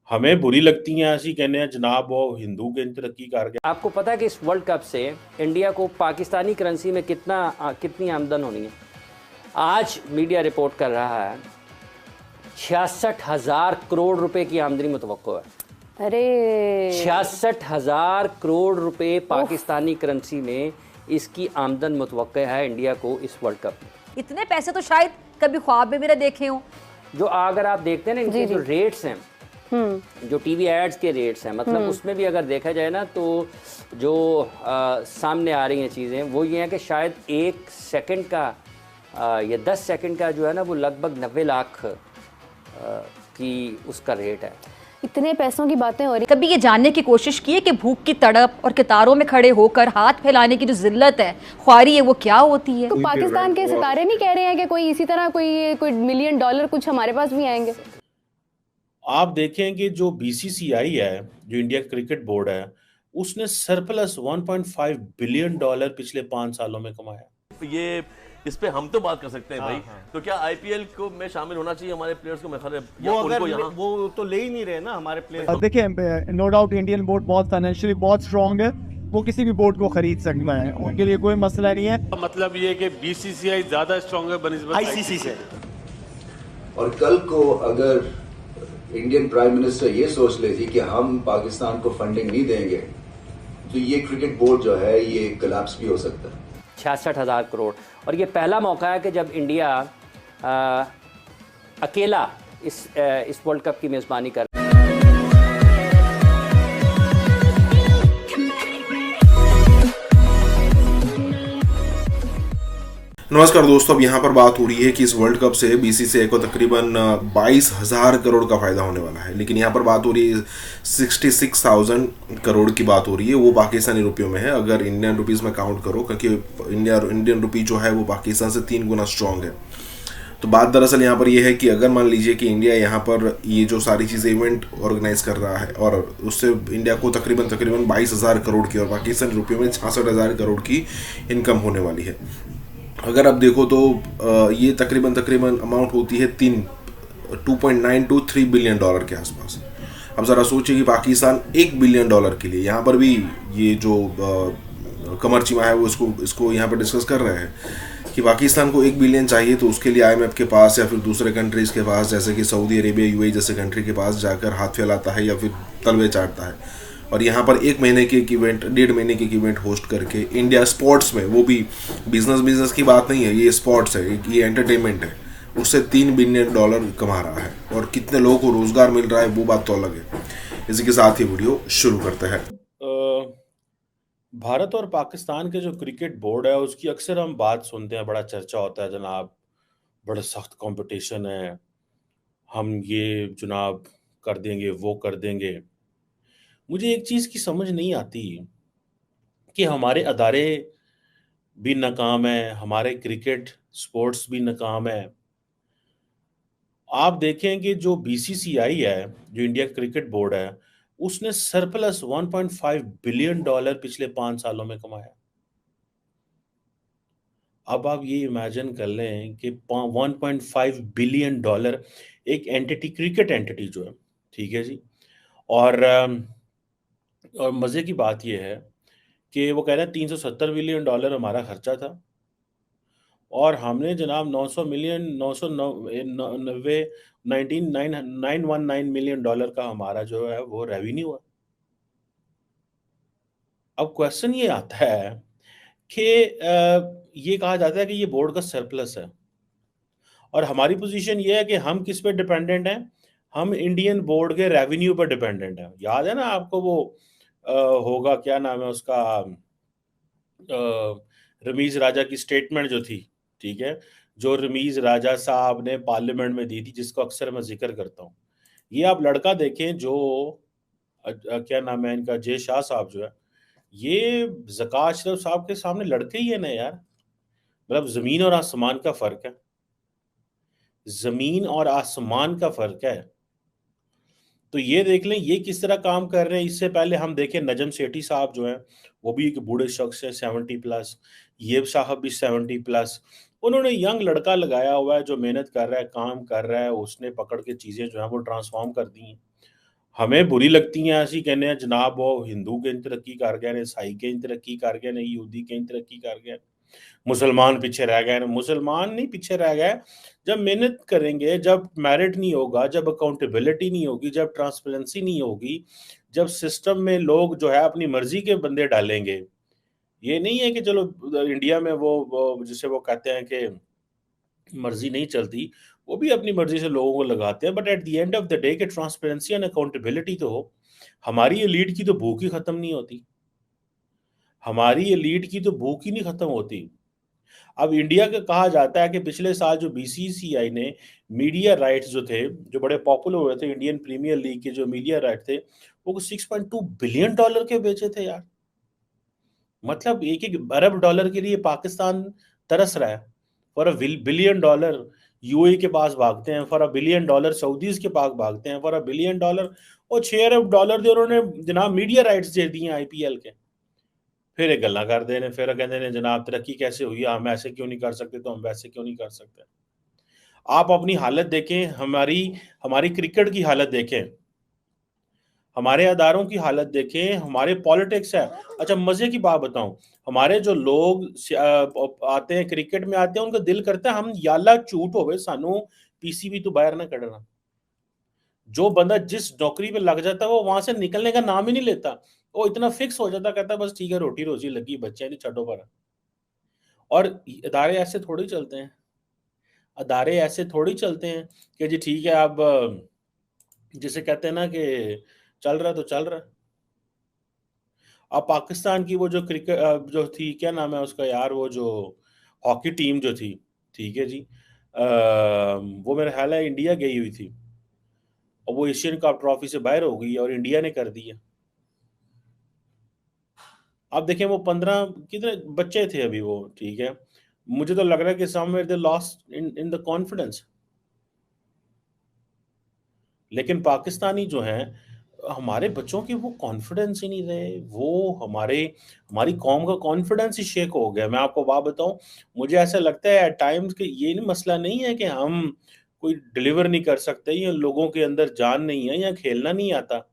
हमें बुरी लगती हैं ऐसी कहने हैं जनाब वो हिंदू के तरक्की कर गए। आपको पता है कि इस वर्ल्ड कप से इंडिया को पाकिस्तानी करेंसी में कितनी आमदन होनी है? आज मीडिया रिपोर्ट कर रहा है 66,000 करोड़ रुपए की आमदनी मुतवक्को है। अरे 66,000 करोड़ रुपए पाकिस्तानी करेंसी में इसकी आमदन मुतवक्को है इंडिया को इस वर्ल्ड कप में। इतने पैसे तो शायद कभी ख्वाब में मेरा देखे हों। जो अगर आप देखते हैं ना इनके जो रेट्स हैं, जो टीवी एड्स के रेट्स हैं, मतलब उसमें भी अगर देखा जाए ना तो जो सामने आ रही हैं चीज़ें वो ये हैं कि शायद 1 सेकंड का या 10 सेकंड का जो है ना वो लगभग 90 लाख की उसका रेट है। इतने पैसों की बातें हो रही। कभी ये जानने की कोशिश की है कि भूख की तड़प और कतारों में खड़े होकर हाथ फैलाने की जो जिल्लत है, ख्वारी है, वो क्या होती है? तो पाकिस्तान के सितारे नहीं कह रहे हैं कि कोई इसी तरह कोई मिलियन डॉलर कुछ हमारे पास भी आएंगे? आप देखें कि जो बीसीसीआई है, जो इंडिया क्रिकेट बोर्ड है, उसने सरप्लस 1.5 बिलियन डॉलर पिछले 5 सालों में कमाया। ये इस पे हम तो बात कर सकते हैं भाई। तो क्या आईपीएल को में शामिल होना चाहिए हमारे प्लेयर्स को? मैं वो तो ले ही नहीं रहे ना हमारे प्लेयर्स। देखिए, नो डाउट इंडियन बोर्ड बहुत फाइनेंशियली बहुत स्ट्रांग है, वो किसी भी बोर्ड को खरीद सकता है, उनके लिए कोई मसला नहीं है। मतलब ये कि बीसीसीआई ज्यादा स्ट्रांग है बनिस्बत आईसीसी से। और कल को अगर इंडियन प्राइम मिनिस्टर ये सोच लेती कि हम पाकिस्तान को फंडिंग नहीं देंगे तो ये क्रिकेट बोर्ड जो है ये कोलैप्स भी हो सकता है। 66,000 करोड़, और ये पहला मौका है कि जब इंडिया अकेला इस वर्ल्ड कप की मेज़बानी कर। नमस्कार दोस्तों, अब यहाँ पर बात हो रही है कि इस वर्ल्ड कप से बीसीसीआई को तकरीबन 22,000 करोड़ का फायदा होने वाला है, लेकिन यहाँ पर बात हो रही है 66,000 करोड़ की बात हो रही है, वो पाकिस्तानी रुपयों में है अगर इंडियन रुपीज़ में काउंट करो, क्योंकि इंडियन रुपी जो है वो पाकिस्तान से 3 गुना स्ट्रॉन्ग है। तो बात दरअसल यहाँ पर ये है कि अगर मान लीजिए कि इंडिया यहाँ पर ये जो सारी चीज़ें इवेंट ऑर्गेनाइज कर रहा है और उससे इंडिया को तकरीबन 22,000 करोड़ की और पाकिस्तानी रुपयों में 66,000 करोड़ की इनकम होने वाली है। अगर आप देखो तो ये तकरीबन अमाउंट होती है 2.923 बिलियन डॉलर के आसपास। अब ज़रा सोचिए कि पाकिस्तान 1 बिलियन डॉलर के लिए, यहाँ पर भी ये जो कमर चीमा है वो इसको यहाँ पर डिस्कस कर रहे हैं कि पाकिस्तान को 1 बिलियन चाहिए, तो उसके लिए आईएमएफ के पास या फिर दूसरे कंट्रीज़ के पास जैसे कि सऊदी अरेबिया, यूएई जैसे कंट्री के पास जाकर हाथ फैलाता है या फिर तलवे चाटता है। और यहाँ पर 1 महीने के इवेंट, 1.5 महीने के इवेंट होस्ट करके इंडिया स्पोर्ट्स में, वो भी बिजनेस की बात नहीं है, ये स्पोर्ट्स है, ये एंटरटेनमेंट है, उससे 3 बिलियन डॉलर कमा रहा है। और कितने लोगों को रोजगार मिल रहा है वो बात तो अलग है। इसी के साथ ही वीडियो शुरू करते हैं। भारत और पाकिस्तान के जो क्रिकेट बोर्ड है उसकी अक्सर हम बात सुनते हैं, बड़ा चर्चा होता है जनाब, बड़ा सख्त कंपटीशन है, हम ये जनाब कर देंगे, वो कर देंगे। मुझे एक चीज़ की समझ नहीं आती कि हमारे अदारे भी नाकाम है, हमारे क्रिकेट स्पोर्ट्स भी नाकाम है। आप देखें कि जो बीसीसीआई है, जो इंडिया क्रिकेट बोर्ड है, उसने सरप्लस 1.5 बिलियन डॉलर पिछले 5 सालों में कमाया। अब आप ये इमेजिन कर लें कि 1.5 बिलियन डॉलर एक एंटिटी, क्रिकेट एंटिटी जो है, ठीक है जी। और मज़े की बात यह है कि वो कह रहे हैं 370 बिलियन डॉलर हमारा खर्चा था और हमने जनाब 919 मिलियन डॉलर का हमारा जो है वो रेवेन्यू है। अब क्वेश्चन ये आता है कि ये कहा जाता है कि ये बोर्ड का सरप्लस है और हमारी पोजीशन ये है कि हम किस पे डिपेंडेंट हैं? हम इंडियन बोर्ड के रेवेन्यू पर डिपेंडेंट हैं। याद है ना आपको वो होगा, क्या नाम है उसका, रमीज राजा की स्टेटमेंट जो थी, ठीक है, जो रमीज राजा साहब ने पार्लियामेंट में दी थी, जिसको अक्सर मैं जिक्र करता हूँ। ये आप लड़का देखें जो क्या नाम है इनका, जय शाह साहब जो है, ये ज़कात अशरफ साहब के सामने लड़के ही है ना यार। मतलब ज़मीन और आसमान का फ़र्क है, ज़मीन और आसमान का फ़र्क है। तो ये देख लें ये किस तरह काम कर रहे हैं। इससे पहले हम देखें नजम सेठी साहब जो हैं, वो भी एक बूढ़े शख्स है, 70+। ये साहब भी 70+। उन्होंने यंग लड़का लगाया हुआ है जो मेहनत कर रहा है, काम कर रहा है, उसने पकड़ के चीज़ें जो हैं वो ट्रांसफॉर्म कर दी हैं। हमें बुरी लगती हैं ऐसी कहने हैं जनाब वो हिंदू के तरक्की कर गए ने, ईसाई के तरक्की कर गए ने, यहूदी के तरक्की कर गए, मुसलमान पीछे रह गए। मुसलमान नहीं पीछे रह गए, जब मेहनत करेंगे, जब मेरिट नहीं होगा, जब अकाउंटेबिलिटी नहीं होगी, जब ट्रांसपेरेंसी नहीं होगी, जब सिस्टम में लोग जो है अपनी मर्जी के बंदे डालेंगे। ये नहीं है कि चलो इंडिया में वो जिसे वो कहते हैं कि मर्जी नहीं चलती, वो भी अपनी मर्जी से लोगों को लगाते हैं, but at the end of the day के ट्रांसपेरेंसी एंड अकाउंटेबिलिटी तो हो। हमारी एलीट की तो भूख ही खत्म नहीं होती, हमारी एलीट की तो भूख ही नहीं खत्म होती। अब इंडिया का कहा जाता है कि पिछले साल जो बीसीसीआई ने मीडिया राइट्स जो थे, जो बड़े पॉपुलर हुए थे, इंडियन प्रीमियर लीग के जो मीडिया राइट थे, वो 6.2 बिलियन डॉलर के बेचे थे यार। मतलब $1 अरब के लिए पाकिस्तान तरस रहा है। For a billion dollar UAE के पास भागते हैं, for a billion dollar Saudis के पास भागते हैं, फॉर अ बिलियन डॉलर और $6 अरब जो उन्होंने जनाब मीडिया राइट्स दे दिए आईपीएल के। फिर एक गल्ला कर देने, फिर कहते हैं जनाब तरक्की कैसे हुई, हम ऐसे क्यों नहीं कर सकते, तो हम वैसे क्यों नहीं कर सकते। आप अपनी हालत देखें, हमारी क्रिकेट की हालत देखें, हमारे अदारों की हालत देखें, हमारे पॉलिटिक्स है। अच्छा मजे की बात बताऊं, हमारे जो लोग आते हैं क्रिकेट में आते हैं, उनका दिल करता है हम याल्ला झूठ होवे सानू पीसीबी तो बाहर ना कढ़ना। जो बंदा जिस नौकरी पे लग जाता है वो वहां से निकलने का नाम ही नहीं लेता, वो इतना फिक्स हो जाता, कहता बस ठीक है रोटी रोजी लगी, बच्चे नहीं छठो पर। और अदारे ऐसे थोड़ी चलते हैं, अदारे ऐसे थोड़ी चलते हैं कि जी ठीक है अब जिसे कहते हैं ना कि चल रहा तो चल रहा। अब पाकिस्तान की वो जो क्रिकेट जो थी, क्या नाम है उसका यार, वो जो हॉकी टीम जो थी, ठीक है जी, वो मेरा ख्याल है इंडिया गई हुई थी और वो एशियन कप ट्रॉफी से बाहर हो गई और इंडिया ने कर दिया। अब देखें वो 15 कितने बच्चे थे अभी वो, ठीक है, मुझे तो लग रहा है कि somewhere they lost in the confidence. लेकिन पाकिस्तानी जो हैं, हमारे बच्चों की वो कॉन्फिडेंस ही नहीं रहे, वो हमारी कौम का कॉन्फिडेंस ही शेक हो गया। मैं आपको बात बताऊं, मुझे ऐसा लगता है एट टाइम्स कि ये मसला नहीं है कि हम कोई डिलीवर नहीं कर सकते या लोगों के अंदर जान नहीं है या खेलना नहीं आता,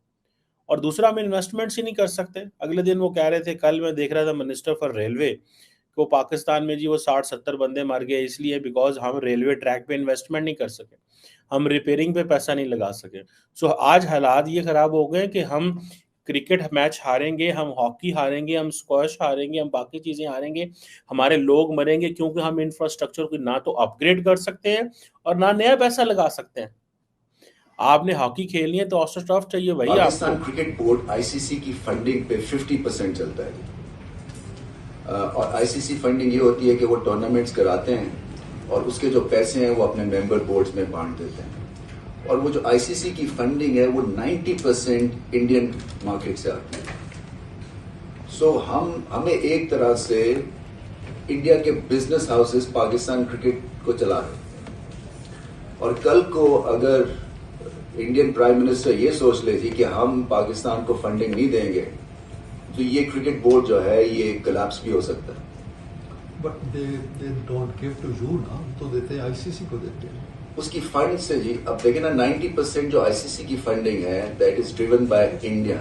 और दूसरा हम इन्वेस्टमेंट्स ही नहीं कर सकते। अगले दिन वो कह रहे थे, कल मैं देख रहा था मिनिस्टर फॉर रेलवे को, पाकिस्तान में जी वो 60-70 बंदे मर गए इसलिए बिकॉज हम रेलवे ट्रैक पे इन्वेस्टमेंट नहीं कर सके, हम रिपेयरिंग पे पैसा नहीं लगा सके। सो आज हालात ये खराब हो गए कि हम क्रिकेट मैच हारेंगे, हम हॉकी हारेंगे, हम स्क्वैश हारेंगे, हम बाकी चीज़ें हारेंगे, हमारे लोग मरेंगे, क्योंकि हम इंफ्रास्ट्रक्चर को ना तो अपग्रेड कर सकते हैं और ना नया पैसा लगा सकते हैं। आपने हॉकी खेलनी है तो ऑस्ट्रोटर्फ चाहिए भाई। पाकिस्तान क्रिकेट बोर्ड आईसीसी की फंडिंग पे 50% चलता है, और आईसीसी फंडिंग ये होती है कि वो टूर्नामेंट्स कराते हैं और उसके जो पैसे हैं वो अपने मेंबर बोर्ड्स में बांट देते हैं, और वो जो आईसीसी की फंडिंग है वो 90% इंडियन मार्केट से आती है। सो हमें एक तरह से इंडिया के बिजनेस हाउसेस पाकिस्तान क्रिकेट को चला रहे हैं, और कल को अगर इंडियन प्राइम मिनिस्टर ये सोच ले जी कि हम पाकिस्तान को फंडिंग नहीं देंगे, तो ये क्रिकेट बोर्ड जो है ये कोलैप्स भी हो सकता है। But they don't give to you ना, तो देते हैं आईसीसी को देते हैं उसकी फंड से जी। अब देखें ना 90% जो आईसीसी की फंडिंग है that is driven by India.